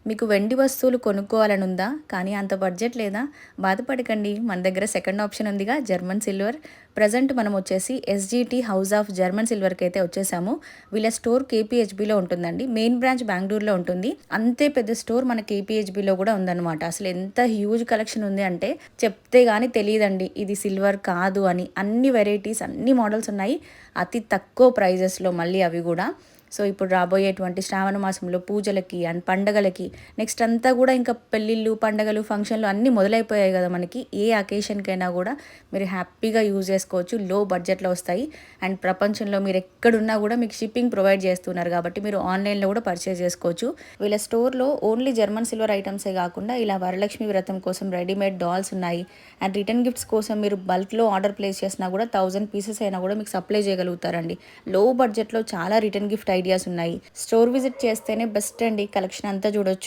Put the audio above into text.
మీకు వెండి వస్తువులు కొనుక్కోవాలని ఉందా? కానీ అంత బడ్జెట్ లేదా? బాధపడకండి. మన దగ్గర సెకండ్ ఆప్షన్ ఉందిగా, జర్మన్ సిల్వర్. ప్రెజెంట్ మనం వచ్చేసి ఎస్జీటీ హౌస్ ఆఫ్ జర్మన్ సిల్వర్కి అయితే వచ్చేసాము. వీళ్ళ స్టోర్ కేపీహెచ్బిలో ఉంటుందండి. మెయిన్ బ్రాంచ్ బెంగళూరులో ఉంటుంది. అంతే పెద్ద స్టోర్ మన కేపీహెచ్బిలో కూడా ఉందన్నమాట. అసలు ఎంత హ్యూజ్ కలెక్షన్ ఉంది అంటే చెప్తే కానీ తెలియదండి ఇది సిల్వర్ కాదు అని. అన్ని వెరైటీస్, అన్ని మోడల్స్ ఉన్నాయి. అతి తక్కువ ప్రైజెస్లో మళ్ళీ అవి కూడా. సో ఇప్పుడు రాబోయేటువంటి శ్రావణ మాసంలో పూజలకి అండ్ పండగలకి, నెక్స్ట్ అంతా కూడా ఇంకా పెళ్ళిళ్ళు, పండగలు, ఫంక్షన్లు అన్నీ మొదలైపోయాయి కదా మనకి. ఏ అకేషన్కైనా కూడా మీరు హ్యాపీగా యూజ్ చేసుకోవచ్చు. లో బడ్జెట్లో వస్తాయి. అండ్ ప్రపంచంలో మీరు ఎక్కడున్నా కూడా మీకు షిప్పింగ్ ప్రొవైడ్ చేస్తున్నారు కాబట్టి మీరు ఆన్లైన్లో కూడా పర్చేస్ చేసుకోవచ్చు. వీళ్ళ స్టోర్లో ఓన్లీ జర్మన్ సిల్వర్ ఐటమ్సే కాకుండా ఇలా వరలక్ష్మి వ్రతం కోసం రెడీమేడ్ డాల్స్ ఉన్నాయి. అండ్ రిటర్న్ గిఫ్ట్స్ కోసం మీరు బల్క్లో ఆర్డర్ ప్లేస్ చేసినా కూడా 1000 పీసెస్ అయినా కూడా మీకు సప్లై చేయగలుగుతారండి. లో బడ్జెట్లో చాలా రిటర్న్ గిఫ్ట్ ఐడియాస్ ఉన్నాయి. స్టోర్ విజిట్ చేస్తేనే బెస్ట్ అండి. కలెక్షన్ అంతా చూడొచ్చు.